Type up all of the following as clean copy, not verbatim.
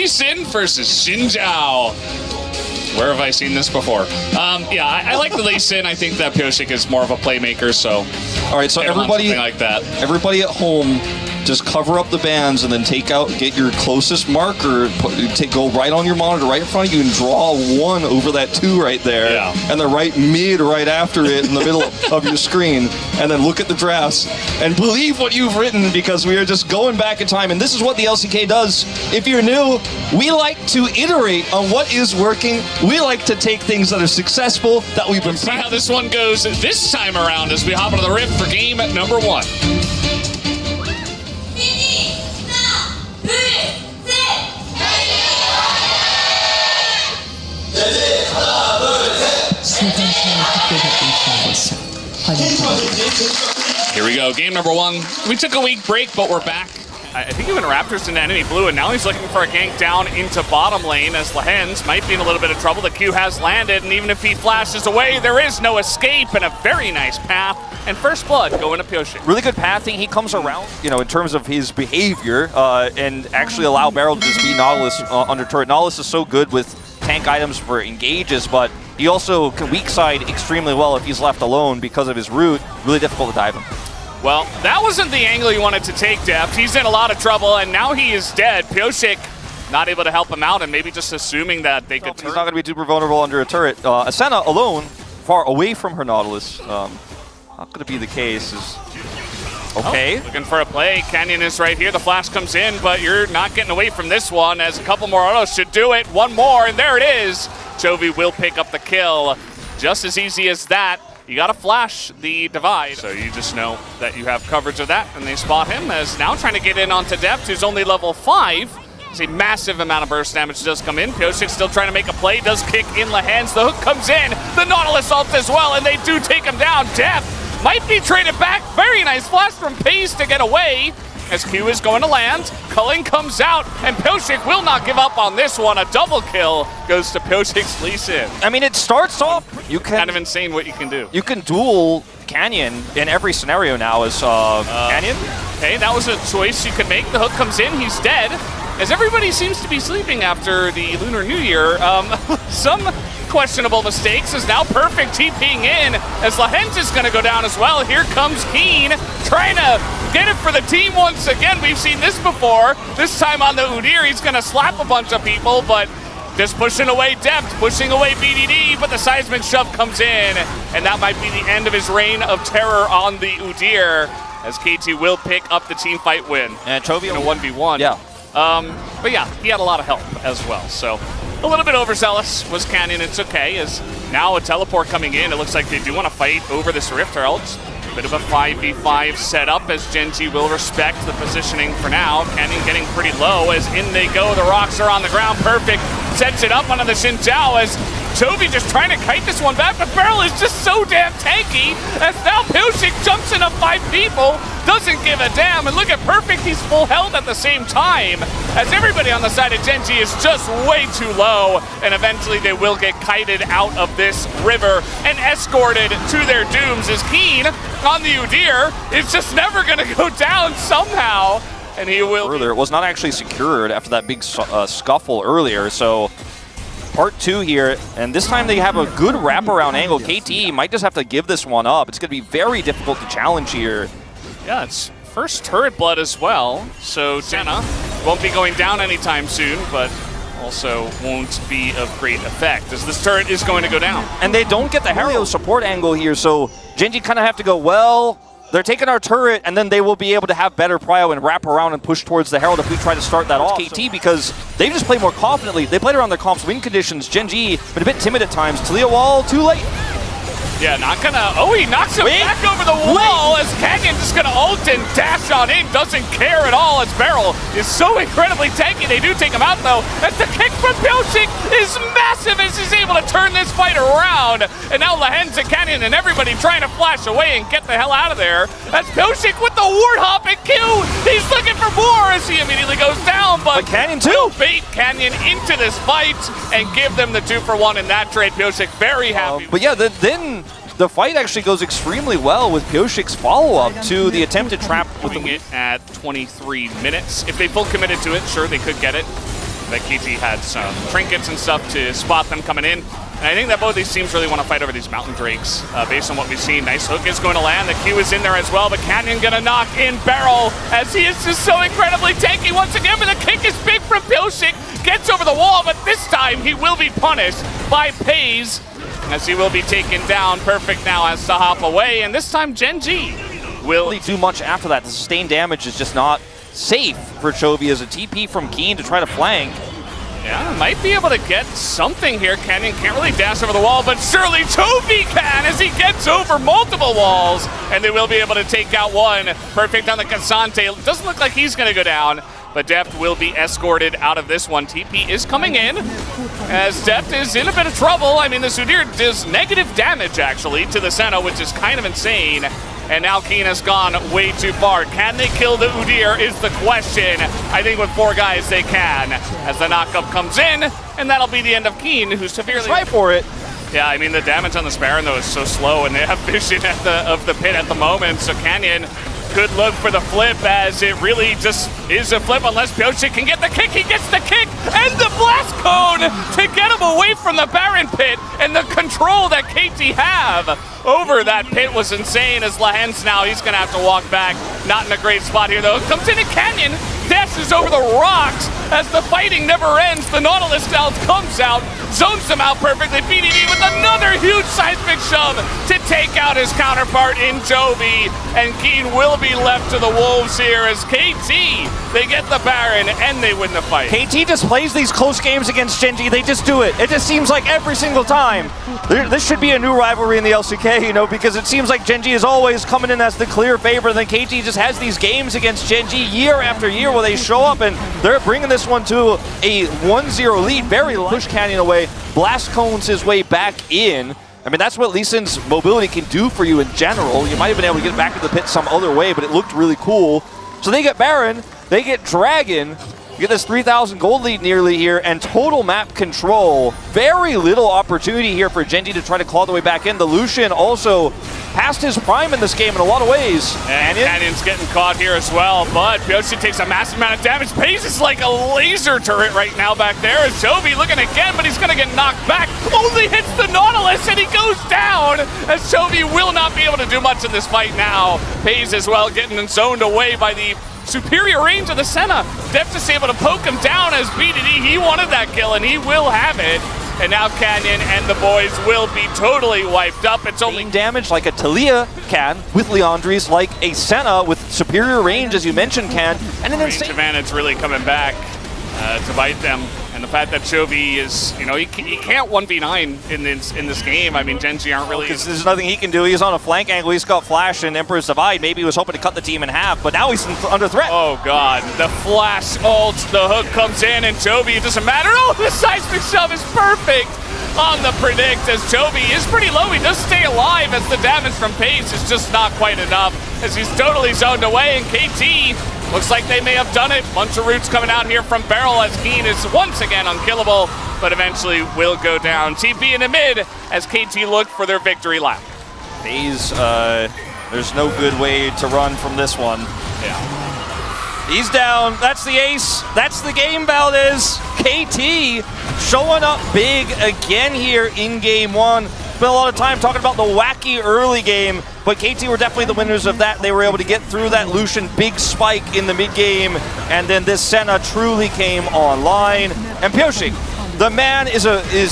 Lee Sin versus Chào. Where have I seen this before? Yeah, I like the Lee Sin. I think that Pyosik is more of a playmaker, so... All right, so everybody, like that. Everybody at home, just cover up the bands and then get your closest marker, go right on your monitor, right in front of you, and draw 1 over that 2 right there. Yeah. And then right after it in the middle of your screen. And then look at the drafts and believe what you've written, because we are just going back in time. And this is what the LCK does. If you're new, we like to iterate on what is working. We like to take things that are successful, that we've been See how this one goes this time around as we hop into the rift for game number 1. Here we go, game number 1. We took a week break, but we're back. I think even Raptors into enemy blue, and now he's looking for a gank down into bottom lane as Lahens might be in a little bit of trouble. The Q has landed, and even if he flashes away, there is no escape, and a very nice path. And first blood going to Pyosik. Really good pathing. He comes around, you know, in terms of his behavior, and actually allow Barrel to just be Nautilus under turret. Nautilus is so good with tank items for engages, but he also can weak side extremely well if he's left alone because of his root. Really difficult to dive him. Well, that wasn't the angle he wanted to take, Deft. He's in a lot of trouble, and now he is dead. Pyosik not able to help him out, and maybe just assuming that they could... He's not going to be super vulnerable under a turret. Asena alone, far away from her Nautilus. Not going to be the case. Okay. Oh, looking for a play. Canyon is right here. The flash comes in, but you're not getting away from this one, as a couple more autos should do it. One more, and there it is. Chovy will pick up the kill. Just as easy as that. You got to flash the divide, so you just know that you have coverage of that, and they spot him as now trying to get in onto Deft, who's only level 5. It's a massive amount of burst damage does come in. Pyosik still trying to make a play, does kick in Lahens. The hook comes in, the Nautilus ult as well, and they do take him down. Deft might be traded back. Very nice flash from Pace to get away. As Q is going to land, Culling comes out, and Pyosik will not give up on this one. A double kill goes to Pyosik's Lee Sin. I mean, it starts off, you can... Kind of insane what you can do. You can duel Canyon in every scenario now as Canyon. Okay, that was a choice you could make. The hook comes in, he's dead. As everybody seems to be sleeping after the Lunar New Year, some questionable mistakes is now Perfect TPing in as Lahens is going to go down as well. Here comes Keen trying to get it for the team once again. We've seen this before. This time on the Udyr, he's going to slap a bunch of people, but just pushing away Deft, pushing away BDD, but the seismic shove comes in, and that might be the end of his reign of terror on the Udyr, as KT will pick up the team fight win. And Chovy in a 1v1. Yeah. But yeah, he had a lot of help as well, so a little bit overzealous was Canyon. It's okay, as now a teleport coming in. It looks like they do want to fight over this Rift Herald. Bit of a 5v5 setup as Gen.G will respect the positioning for now. Canyon getting pretty low as in they go. The rocks are on the ground. Perfect sets it up onto the Chào as Chovy just trying to kite this one back, but Barrel is just so damn tanky as now Pyosik jumps into 5 people, doesn't give a damn, and look at Perfect, he's full health at the same time as everybody on the side of Gen.G is just way too low, and eventually they will get kited out of this river and escorted to their dooms as Keen on the Udyr is just never going to go down somehow, and he will... Further, it was not actually secured after that big scuffle earlier, so part 2 here, and this time they have a good wraparound angle. KT might just have to give this one up. It's going to be very difficult to challenge here. Yeah, it's first turret blood as well, so Jenna won't be going down anytime soon, but also won't be of great effect as this turret is going to go down. And they don't get the Helio support angle here, so Gen.G kind of have to go, well, they're taking our turret, and then they will be able to have better prio and wrap around and push towards the Herald if we try to start that off. KT, because they just play more confidently. They played around their comp's win conditions. Gen.G, but a bit timid at times. Talia wall, too late. Yeah, not gonna... Oh, he knocks him back over the wall as Canyon just gonna ult and dash on in. Doesn't care at all as Barrel is so incredibly tanky. They do take him out, though, as the kick from Pyosik is massive as he's able to turn this fight around. And now Lahens and Canyon and everybody trying to flash away and get the hell out of there. As Pyosik with the ward hop and Q. He's looking for more as he immediately goes down, but Canyon too. Will bait Canyon into this fight and give them the 2-for-1 in that trade. Pyosik very happy. But yeah, then the fight actually goes extremely well with Pyosik's follow-up to the attempted trap. Doing it at 23 minutes. If they full committed to it, sure, they could get it. that KT had some trinkets and stuff to spot them coming in. And I think that both these teams really want to fight over these Mountain Drakes based on what we've seen. Nice hook is going to land. The Q is in there as well, but Canyon going to knock in Barrel as he is just so incredibly tanky once again. But the kick is big from Pyosik. Gets over the wall, but this time he will be punished by Pays as he will be taken down. Perfect now has to hop away, and this time Gen.G will do much after that. The sustained damage is just not safe for Chovy as a TP from Keen to try to flank. Yeah, might be able to get something here. Canyon can't really dash over the wall, but surely Chovy can as he gets over multiple walls, and they will be able to take out one. Perfect on the Cassante. Doesn't look like he's going to go down, but Deft will be escorted out of this one. TP is coming in as Deft is in a bit of trouble. I mean, the Sudir does negative damage, actually, to the Senna, which is kind of insane. And now Keen has gone way too far. Can they kill the Udyr is the question. I think with 4 guys they can. As the knockup comes in, and that'll be the end of Keen, who's severely... Try for it. Yeah, I mean, the damage on the Sparrow, though, is so slow, and they have vision of the pit at the moment, so Canyon could look for the flip, as it really just is a flip unless Pyosik can get the kick. He gets the kick and the blast cone to get him away from the Baron pit, and the control that KT have over that pit was insane. As Lahens now, he's going to have to walk back. Not in a great spot here, though. Comes in a Canyon, dashes over the rocks as the fighting never ends. The Nautilus stealth comes out, zones him out perfectly. BDD with another huge seismic shove to take out his counterpart in Chovy, and Keen will be left to the wolves here as KT, they get the Baron and they win the fight. KT just plays these close games against Gen.G. They just do it. It just seems like every single time. This should be a new rivalry in the LCK, you know, because it seems like Gen.G is always coming in as the clear favorite. Then KT just has these games against Gen.G year after year where they show up and they're bringing this one to a 1-0 lead. Very low. Push Canyon away. Blast cones his way back in. I mean, that's what Lee Sin's mobility can do for you in general. You might have been able to get back to the pit some other way, but it looked really cool. So they get Baron, they get Dragon, you get this 3,000 gold lead nearly here, and total map control. Very little opportunity here for Gen.G to try to claw the way back in. The Lucian also past his prime in this game in a lot of ways. And Canyon's getting caught here as well, but Pyosik takes a massive amount of damage. Pays is like a laser turret right now back there. As Chovy looking again, but he's going to get knocked back. Only hits the Nautilus, and he goes down, as Chovy will not be able to do much in this fight now. Pays as well getting zoned away by the superior range of the Senna. Deft is able to poke him down as BDD. He wanted that kill, and he will have it. And now Canyon and the boys will be totally wiped up. It's only damage like a Talia can with Leandries, like a Senna with superior range, as you mentioned, can. And an range advantage really coming back to bite them. And the fact that Chovy is, you know, he can't 1v9 in this game. I mean, Gen.G aren't really... Because there's nothing he can do. He's on a flank angle. He's got Flash and Emperor's Divide. Maybe he was hoping to cut the team in half, but now he's under threat. Oh, God. The Flash ult, the hook comes in, and Chovy, it doesn't matter. Oh, the seismic shove is perfect on the predict, as Chovy is pretty low. He does stay alive, as the damage from Pace is just not quite enough, as he's totally zoned away, and KT... looks like they may have done it. Bunch of roots coming out here from Barrel, as Keen is once again unkillable, but eventually will go down. TP in the mid as KT look for their victory lap. There's no good way to run from this one. Yeah. He's down. That's the ace. That's the game, Valdez. KT showing up big again here in game one. Spent a lot of time talking about the wacky early game, but KT were definitely the winners of that. They were able to get through that Lucian big spike in the mid game, and then this Senna truly came online. And Pyosik, the man is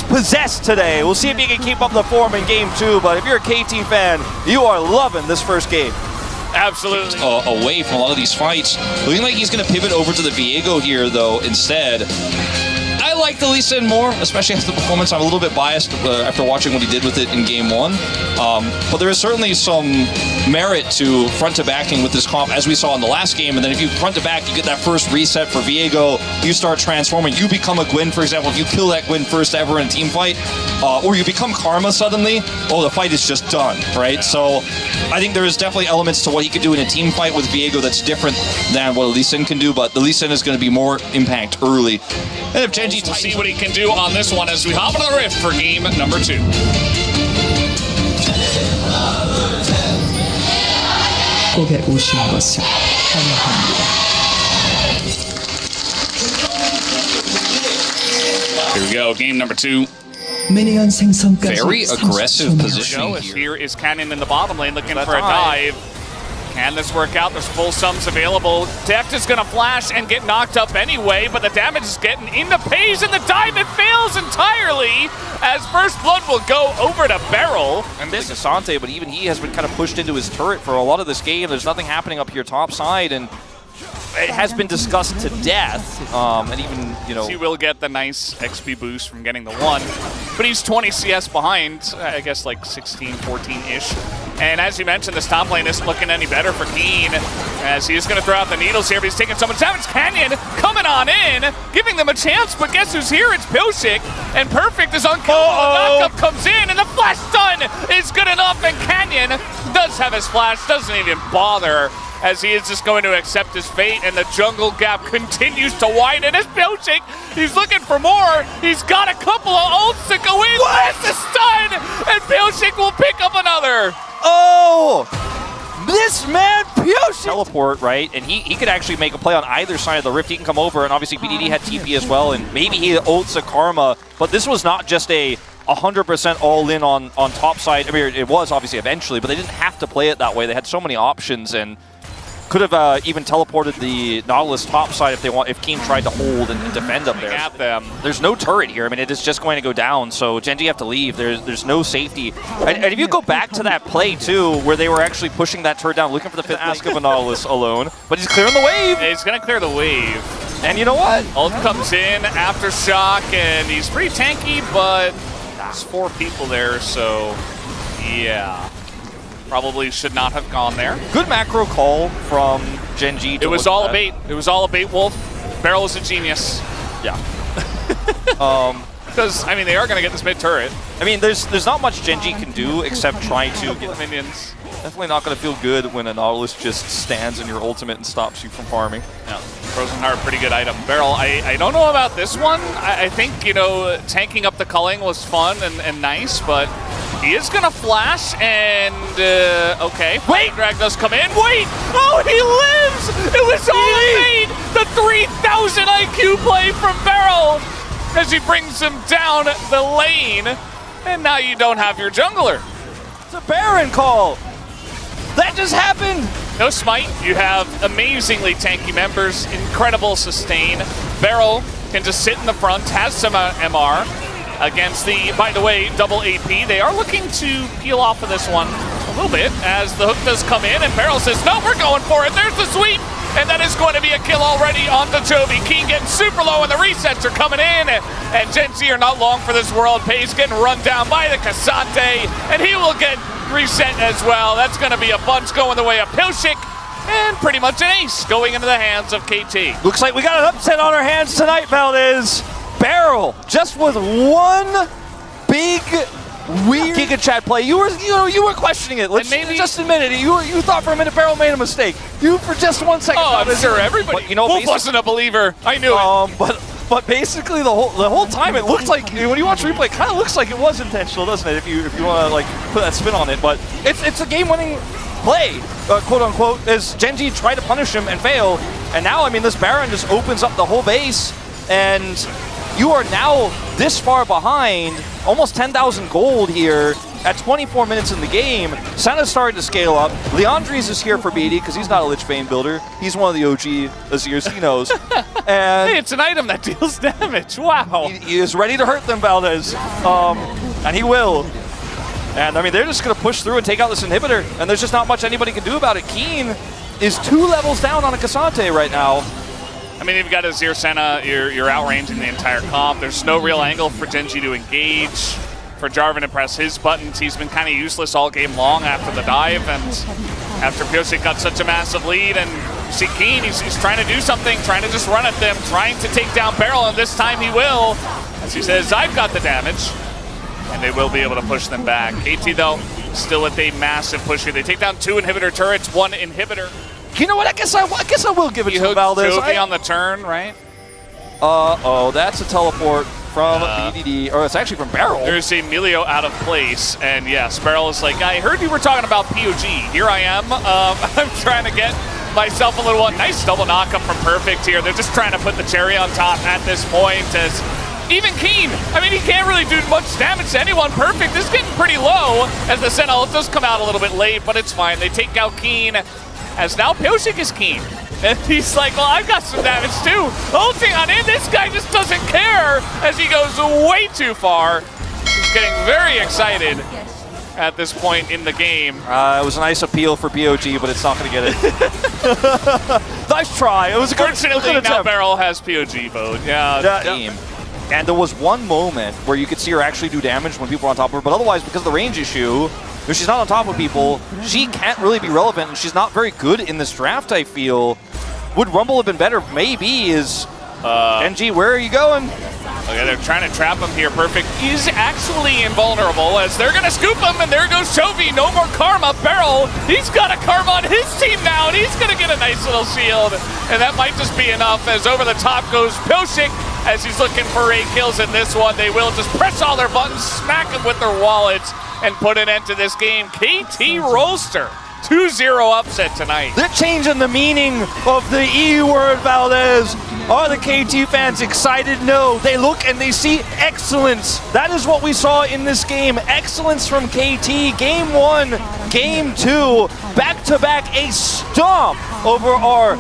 possessed today. We'll see if he can keep up the form in game two, but if you're a KT fan, you are loving this first game. Absolutely. Away from a lot of these fights. Looking like he's going to pivot over to the Viego here, though, instead. I like the Lee Sin more, especially after the performance. I'm a little bit biased after watching what he did with it in game one. But there is certainly some merit to front-to-backing with this comp, as we saw in the last game. And then if you front-to-back, you get that first reset for Viego. You start transforming. You become a Gwyn, for example. If you kill that Gwyn first ever in a team fight, or you become Karma suddenly, oh, the fight is just done, right? So I think there is definitely elements to what he could do in a team fight with Viego that's different than what Lee Sin can do, but the Lee Sin is going to be more impact early. And if Gen.G to see what he can do on this one as we hop into the rift for game number 2. 고백오신 것을 환영합니다. Here we go, game number 2. 미니언 생성까지 Very aggressive 30초. positioning As here. here is Canyon in the bottom lane looking That's for a high. dive. Can this work out? There's full sums available. Deck is going to flash and get knocked up anyway, but the damage is getting into Pays, and the dive, it fails entirely as First Blood will go over to Barrel. And this is Asante, but even he has been kind of pushed into his turret for a lot of this game. There's nothing happening up here top side, and it has been discussed to death. And even, you know, He will get the nice XP boost from getting the 1, but he's 20 CS behind, I guess like 16, 14-ish. And as you mentioned, this top lane isn't looking any better for Keen, as he is going to throw out the needles here, but he's taking so much damage. Canyon coming on in, giving them a chance, but guess who's here? It's Pilshik, and Perfect is unkillable. The knockup comes in, and the flash stun is good enough, and Canyon does have his flash, doesn't even bother, as he is just going to accept his fate, and the jungle gap continues to widen. As Pilshik, he's looking for more. He's got a couple of ults to go in. Where's the stun? And Pilshik will pick up another. oh! This man, Pioche! Teleport, right? And he could actually make a play on either side of the rift. He can come over, and obviously BDD had TP as well, and maybe he ults a Karma, but this was not just a 100% all-in on top side. I mean, it was obviously eventually, but they didn't have to play it that way. They had so many options, and could have even teleported the Nautilus top side if they want. If Keen tried to hold and defend up there. At them. There's no turret here. I mean, it is just going to go down. So Gen.G have to leave. There's no safety. And if you go back to that play too, where they were actually pushing that turret down, looking for the fifth ask of a Nautilus alone, but he's clearing the wave. He's going to clear the wave. And you know what? Ult comes in, Aftershock, and he's pretty tanky, but there's 4 people there, so yeah. Probably should not have gone there. Good macro call from Gen.G. It was all a bait. It was all a bait, Wolf. Barrel is a genius. Yeah. Because, I mean, they are going to get this mid turret. I mean, there's not much Gen.G can do except try to get The minions. Definitely not going to feel good when a Nautilus just stands in your ultimate and stops you from farming. Yeah. Frozen Heart, pretty good item. Barrel, I don't know about this one. I think, you know, tanking up the culling was fun and nice, but he is going to flash and, okay. Wait! Drag does come in. Wait! Oh, he lives! It was all made! The 3,000 IQ play from Barrel as he brings him down the lane. And now you don't have your jungler. It's a Baron call! That just happened! No smite, you have amazingly tanky members, incredible sustain. Barrel can just sit in the front, has some MR against the, by the way, double AP. They are looking to peel off of this one a little bit as the hook does come in, and Barrel says, no, we're going for it. There's the sweep, and that is going to be a kill already onto Jovi. Keen getting super low, and the resets are coming in, and Gen.G are not long for this world. Pays getting run down by the Cassante, and he will get reset as well. That's going to be a bunch going the way of Pilshik, and pretty much an ace going into the hands of KT. Looks like we got an upset on our hands tonight, Valdez. Barrel, just with one big weird Giga Chat play. You were questioning it. Let's maybe just admit it. You thought for a minute Barrel made a mistake. You for just 1 second. Oh, I'm sure everybody. But, you know, Wolf wasn't a believer. I knew it. But basically the whole time it looked like, when you watch replay, it kind of looks like it was intentional, doesn't it? If you want to like put that spin on it, but it's a game-winning play, quote unquote, as Gen.G tried to punish him and fail, and now I mean this Baron just opens up the whole base, and you are now this far behind, almost 10,000 gold here at 24 minutes in the game. Santa's starting to scale up. Leandres is here for BD because he's not a Lich Bane builder. He's one of the OG Azirs, he knows. And Hey, it's an item that deals damage. Wow. he is ready to hurt them, Valdez. And he will. And I mean, they're just going to push through and take out this inhibitor, and there's just not much anybody can do about it. Keen is 2 levels down on a Cassante right now. I mean, you've got Azir Senna, you're outranging the entire comp. There's no real angle for Gen.G to engage. For Jarvan to press his buttons, he's been kind of useless all game long after the dive, and after Piosik got such a massive lead, and you see Keen, he's trying to do something, trying to just run at them, trying to take down Barrel, and this time he will, as he says, I've got the damage, and they will be able to push them back. KT, though, still with a massive push here. They take down 2 inhibitor turrets, 1 inhibitor. You know what? I guess I will give it He to hooked Valdez. Jovi on the turn, right? Uh-oh, that's a teleport from BDD, or it's actually from Barrel. There's Emilio out of place, and yes, Barrel is like, I heard you were talking about POG. Here I am. I'm trying to get myself a little one. Nice double knockup from Perfect here. They're just trying to put the cherry on top at this point as even Keen, I mean, he can't really do much damage to anyone. Perfect is getting pretty low as the Sentinel does come out a little bit late, but it's fine. They take out Keen as now Pyosik is Keen. And he's like, well, I've got some damage too. Ulting on in, this guy just doesn't care as he goes way too far. He's getting very excited at this point in the game. It was a nice appeal for POG, but it's not going to get it. Nice try. It was a good Fortunately, now Beryl has POG vote. Yeah. Team. And there was one moment where you could see her actually do damage when people were on top of her, but otherwise, because of the range issue, if she's not on top of people, she can't really be relevant, and she's not very good in this draft, I feel. Would Rumble have been better? Maybe. Is Gen.G, where are you going? Okay, they're trying to trap him here. Perfect is actually invulnerable as they're going to scoop him, and there goes Chovy. No more Karma. Beryl, he's got a Karma on his team now, and he's going to get a nice little shield. And that might just be enough as over the top goes Pyosik as he's looking for 8 kills in this one. They will just press all their buttons, smack them with their wallets, and put an end to this game. KT Roaster, 2-0 upset tonight. They're changing the meaning of the E word, Valdez. Are the KT fans excited? No. They look and they see excellence. That is what we saw in this game. Excellence from KT. Game 1, Game 2, back-to-back a stomp over our,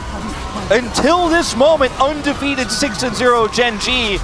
until this moment, undefeated 6-0 Gen.G.